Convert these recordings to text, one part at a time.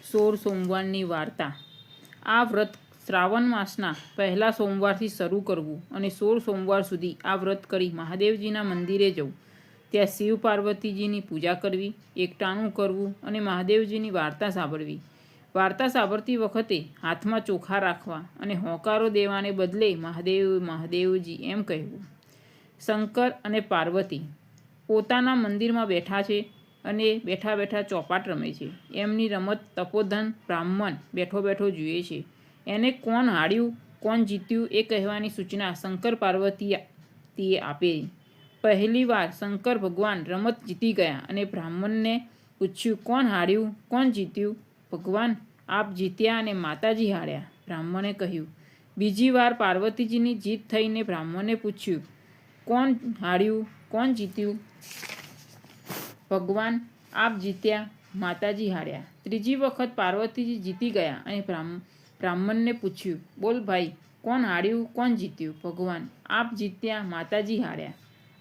સોળ સોમવારની વાર્તા। આ વ્રત શ્રાવણ માસના પહેલા સોમવારથી શરૂ કરવું અને 16 સોમવાર સુધી આ વ્રત કરી મહાદેવજીના મંદિરે જવું, ત્યાં શિવ પાર્વતીજીની પૂજા કરવી, એકટાણું કરવું અને મહાદેવજીની વાર્તા સાંભળવી। વાર્તા સાંભળતી વખતે હાથમાં ચોખા રાખવા અને હોંકારો દેવાને બદલે મહાદેવ મહાદેવજી એમ કહેવું। શંકર અને પાર્વતી પોતાના મંદિરમાં બેઠા છે અને બેઠા બેઠા ચોપાટ રમે છે। એમની રમત તપોધન બ્રાહ્મણ બેઠો બેઠો જુએ છે। એને કોણ હાર્યું કોણ જીત્યું એ કહેવાની સૂચના શંકર પાર્વતીએ આપી। પહેલી વાર શંકર ભગવાન રમત જીતી ગયા અને બ્રાહ્મણને પૂછ્યું, કોણ હાર્યું કોણ જીત્યું? ભગવાન, આપ જીત્યા અને માતાજી હાર્યા, બ્રાહ્મણે કહ્યું। બીજી વાર પાર્વતીજીની જીત થઈને બ્રાહ્મણે પૂછ્યું, કોણ હાર્યું કોણ જીત્યું? ભગવાન, આપ જીત્યા માતાજી હાર્યા। ત્રીજી વખત પાર્વતીજી જીતી ગયા અને બ્રાહ્મણને પૂછ્યું, બોલ ભાઈ, કોણ હાર્યું કોણ જીત્યું? ભગવાન, આપ જીત્યા માતાજી હાર્યા।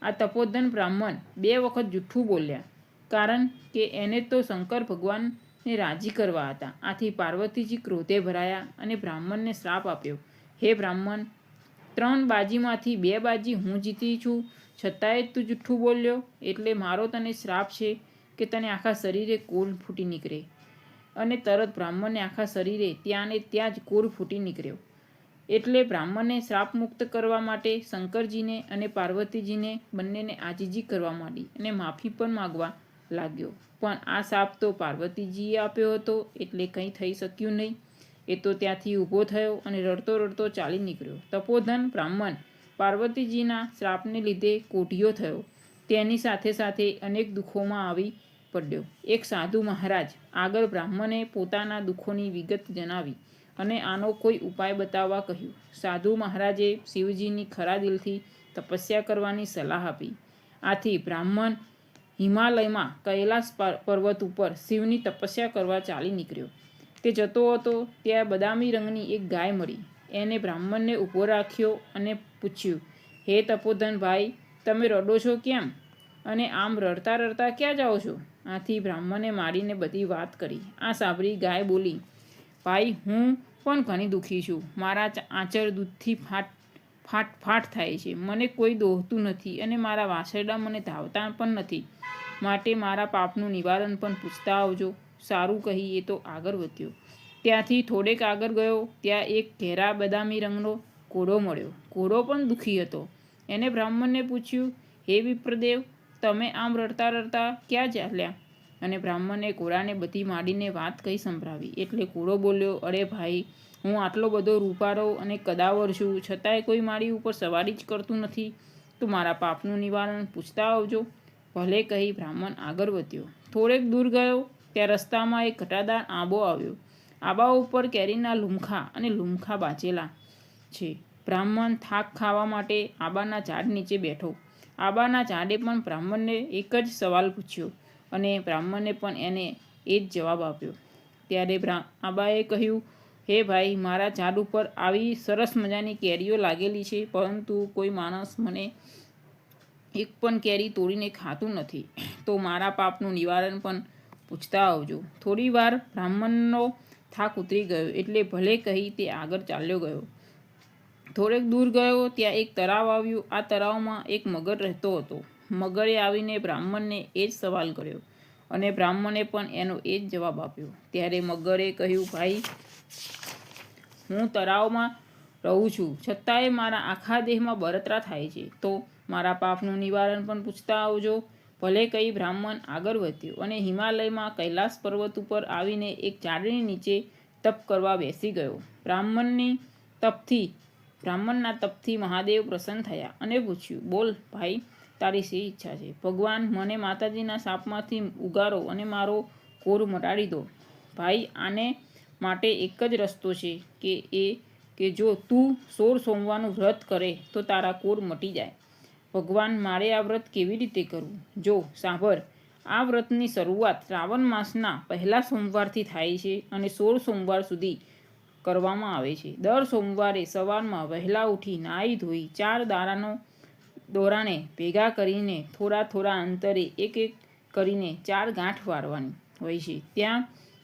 આ તપોધન બ્રાહ્મણ 2 વખત જૂઠું બોલ્યા, કારણ કે એને તો શંકર ભગવાનને રાજી કરવા હતા। આથી પાર્વતીજી ક્રોધે ભરાયા અને બ્રાહ્મણને શ્રાપ આપ્યો, હે બ્રાહ્મણ, 3 બાજીમાંથી 2 બાજી હું જીતી છું, છતાંય તું જૂઠું બોલ્યો, એટલે મારો તને શ્રાપ છે કે તને આખા શરીરે કોર ફૂટી નીકળે। અને તરત બ્રાહ્મણને આખા શરીરે ત્યાં ને ત્યાં જ કોર ફૂટી નીકળ્યો। એટલે બ્રાહ્મણને શ્રાપ મુક્ત કરવા માટે શંકરજીને અને પાર્વતીજીને બંનેને આજીજી કરવા માંડી અને માફી પણ માગવા લાગ્યો। પણ આ શાપ તો પાર્વતીજીએ આપ્યો હતો એટલે કંઈ થઈ શક્યું નહીં। એ તો ત્યાંથી ઊભો થયો અને રડતો રડતો ચાલી નીકળ્યો। તપોધન બ્રાહ્મણ પાર્વતીજીના શ્રાપને લીધે કોઢિયો થયો। તેની સાથે સાથે અનેક દુઃખોમાં આવી પડ્યો। એક સાધુ મહારાજ આગળ બ્રાહ્મણે પોતાના દુઃખોની વિગત જણાવી અને આનો કોઈ ઉપાય બતાવવા કહ્યું। સાધુ મહારાજે શિવજીની ખરા દિલથી તપસ્યા કરવાની સલાહ આપી। આથી બ્રાહ્મણ હિમાલયમાં કૈલાસ પર્વત ઉપર શિવની તપસ્યા કરવા ચાલી નીકળ્યો। તે જતો હતો ત્યાં બદામી રંગની એક ગાય મળી। એને બ્રાહ્મણને ઊભો રાખ્યો અને પૂછ્યું, હે તપોધન ભાઈ, તમે રડો છો કેમ? અને આમ રડતા રડતા ક્યાં જાઓ છો? આથી બ્રાહ્મણે મારીને બધી વાત કરી। આ સાંભળી ગાય બોલી, ભાઈ, હું પણ ઘણી દુઃખી છું। મારા આંચળ દૂધથી ફાટ થાય છે। મને કોઈ દોહતું નથી અને મારા વાછરડા મને ધાવતા પણ નથી। માટે મારા પાપનું નિવારણ પણ પૂછતા આવજો। સારું કહી એ તો આગળ વધ્યો। ત્યાંથી થોડેક આગળ ગયો ત્યાં એક ઘેરા બદામી રંગનો ઘોડો મળ્યો। ઘોડો પણ દુઃખી હતો। એને બ્રાહ્મણને પૂછ્યું, હે વિપ્રદેવ, તમે આમ રડતા રડતા ક્યાં ચાલ્યા? અને બ્રાહ્મણે ઘોડાને બધી માંડીને વાત કહી સંભળાવી। એટલે ઘોડો બોલ્યો, અરે ભાઈ, હું આટલો બધો રૂપાળો અને કદાવર છું, છતાંય કોઈ મારી ઉપર સવારી જ કરતું નથી। તો મારા પાપનું નિવારણ પૂછતા આવજો। ભલે કહી બ્રાહ્મણ આગળ વધ્યો। થોડેક દૂર ગયો ત્યાં રસ્તામાં એક ઘટાદાર આંબો આવ્યો। આંબા ઉપર કેરીના લુમખા અને લુમખા બાચેલા છે। બ્રાહ્મણ થાક ખાવા માટે આંબાના ઝાડ નીચે બેઠો। આંબાના ઝાડે પણ બ્રાહ્મણને એક જ સવાલ પૂછ્યો અને બ્રાહ્મણે પણ એને એ જ જવાબ આપ્યો। ત્યારે આંબાએ કહ્યું, હે ભાઈ, મારા ઝાડ ઉપર આવી સરસ મજાની કેરીઓ લાગેલી છે, પરંતુ કોઈ માણસ મને એક પણ કેરી તોડીને ખાતું નથી। તો મારા પાપનું નિવારણ પણ પૂછતા આવજો। થોડી વાર બ્રાહ્મણનો થાક ઉતરી ગયો એટલે ભલે કહી તે આગળ ચાલ્યો ગયો। થોડેક દૂર ગયો ત્યાં એક તળાવ આવ્યું। આ તળાવમાં એક મગર રહેતો હતો। મગરે આવીને બ્રાહ્મણને એ જ સવાલ કર્યો અને બ્રાહ્મણે પણ એનો એ જ જવાબ આપ્યો। ત્યારે મગરે કહ્યું, ભાઈ, હું તળાવમાં રહું છું, છતાંય મારા આખા દેહમાં બળતરા થાય છે। તો મારા પાપનું નિવારણ પણ પૂછતા આવજો। ભલે કહી બ્રાહ્મણ આગળ વધ્યો અને હિમાલયમાં કૈલાસ પર્વત ઉપર આવીને એક ઝાડની નીચે તપ કરવા બેસી ગયો। બ્રાહ્મણના તપથી મહાદેવ પ્રસન્ન થયા અને પૂછ્યું, બોલ ભાઈ, તારી શી ઈચ્છા છે? ભગવાન, મને માતાજીના શાપમાંથી ઉગારો અને મારો કોર મટાડી દો। ભાઈ, આને માટે એક જ રસ્તો છે કે જો તું 16 સોમવારનું વ્રત કરે તો તારા કોર મટી જાય। ભગવાન, મારે આ વ્રત કેવી રીતે કરવું? જો સાંભળ, આ વ્રતની શરૂઆત શ્રાવણ માસના પહેલા સોમવારથી થાય છે અને 16 સોમવાર સુધી કરવામાં આવે છે। દર સોમવારે સવારમાં વહેલા ઉઠી નાહી ધોઈ 4 દોરાને ભેગા કરીને થોડા થોડા અંતરે એક એક કરીને 4 ગાંઠ વાળવાની હોય છે। ત્યાં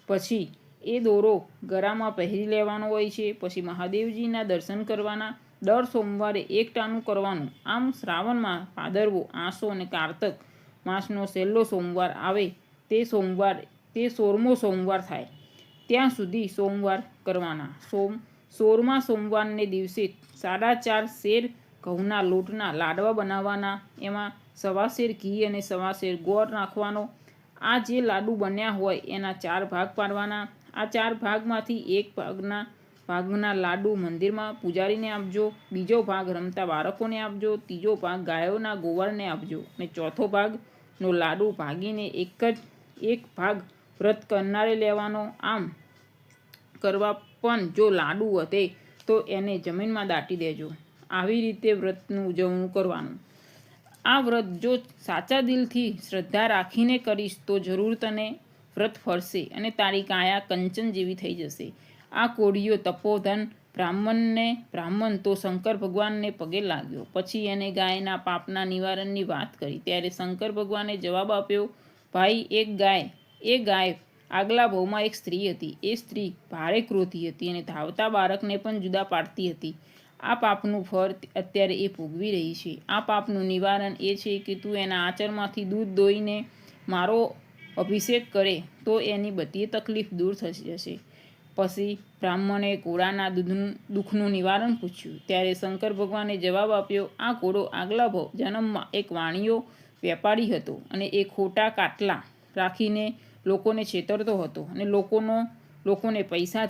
પછી એ દોરો ગળામાં પહેરી લેવાનો હોય છે. પછી મહાદેવજીના દર્શન કરવાના. દર સોમવારે એક ટાણું કરવાનું. આમ શ્રાવણમાં ભાદરવો, આસો અને કારતક માસનો છેલ્લો સોમવાર આવે તે 16મો સોમવાર થાય ત્યાં સુધી સોમવાર કરવાના. 16મા સોમવારને દિવસે 4.5 શેર ઘઉંના લોટના લાડવા બનાવવાના. એમાં 1.25 શેર ઘી અને 1.25 શેર ગોળ નાખવાનો. આ જે લાડુ બન્યા હોય એના 4 ભાગ પાડવાના. આ 4 ભાગમાંથી એક ભાગના લાડુ મંદિરમાં પૂજારીને આપજો, બીજો ભાગ રમતા બાળકોને આપજો, ત્રીજો ભાગ ગાયોના ગોવાળને આપજો અને ચોથો ભાગનો લાડુ ભાગીને એક ભાગ વ્રત કરનારે લેવાનો. આમ કરવા પણ જો લાડુ વધે તો એને જમીનમાં દાટી દેજો. આવી રીતે વ્રતનું ઉજવણું કરવાનું. આ વ્રત જો સાચા દિલથી શ્રદ્ધા રાખીને કરીશ તો જરૂર તને વ્રત ફળશે અને તારી કાયા કંચન જેવી થઈ જશે. આ કોળીઓ તપોધન બ્રાહ્મણ તો શંકર ભગવાનને પગે લાગ્યો. પછી એને ગાયના પાપના નિવારણની વાત કરી. ત્યારે શંકર ભગવાને જવાબ આપ્યો, ભાઈ એ ગાય આગલા ભવમાં એક સ્ત્રી હતી. એ સ્ત્રી ભારે ક્રોધી હતી અને ધાવતા બાળકને પણ જુદા પાડતી હતી. આ પાપનું ફળ અત્યારે એ ભોગવી રહી છે. આ પાપનું નિવારણ એ છે કે તું એના આંચળમાંથી દૂધ દોઈને મારો અભિષેક કરે તો એની બધી તકલીફ દૂર થઈ જશે. પછી બ્રાહ્મણે ઘોડાના દુઃખનું નિવારણ પૂછ્યું. ત્યારે શંકર ભગવાને જવાબ આપ્યો, આ ઘોડો આગલા જન્મમાં એક વાણિયો વેપારી હતો અને એ ખોટા કાટલા રાખીને લોકોને છેતરતો હતો અને લોકોને પૈસા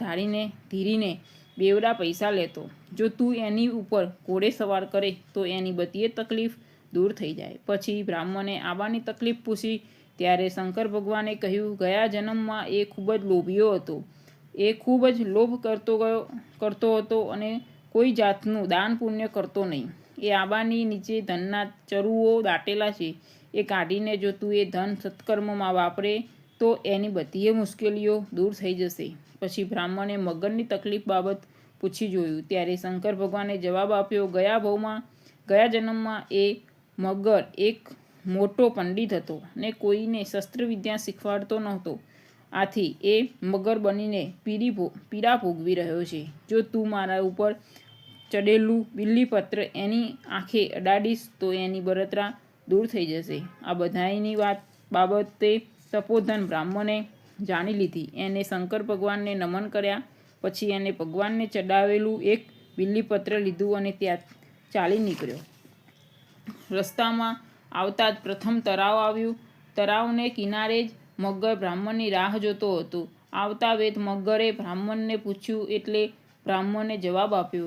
ધીરીને બેવડા પૈસા લેતો. જો તું એની ઉપર ઘોડે સવાર કરે તો એની બધી તકલીફ દૂર થઈ જાય. પછી બ્રાહ્મણે આબાની તકલીફ પૂછી. ત્યારે શંકર ભગવાને કહ્યું, ગયા જન્મમાં એ ખૂબ જ લોભીઓ હતો. એ ખૂબ જ લોભ કરતો હતો અને કોઈ જાતનું દાન પુણ્ય કરતો નહીં. એ આબાની નીચે ધનના ચરુઓ દાટેલા છે. એ કાઢીને જો તું એ ધન સત્કર્મમાં વાપરે તો એની બધી મુશ્કેલીઓ દૂર થઈ જશે. પછી બ્રાહ્મણે મગરની તકલીફ બાબત પૂછી જોયું. ત્યારે શંકર ભગવાને જવાબ આપ્યો, ગયા જન્મમાં એ મગર એક મોટો પંડિત હતો ને કોઈને શસ્ત્રવિદ્યા શીખવાડતો નહોતો. આથી એ મગર બનીને પીડા ભોગવી રહ્યો છે. જો તું મારા ઉપર ચડેલું બિલ્લીપત્ર એની આંખે અડાડીશ તો એની બળતરા દૂર થઈ જશે. આ બધાની બાબતે તપોધન બ્રાહ્મણે જાણી લીધી. એને શંકર ભગવાનને નમન કર્યા. પછી એને ભગવાનને ચડાવેલું એક બિલ્લીપત્ર લીધું અને ત્યાં ચાલી નીકળ્યો. રસ્તામાં આવતા જ પ્રથમ તળાવ આવ્યું. તળાવને કિનારે જ મગર બ્રાહ્મણની રાહ જોતો હતો. આવતા વેત મગરે બ્રાહ્મણને પૂછ્યું એટલે બ્રાહ્મણે જવાબ આપ્યો,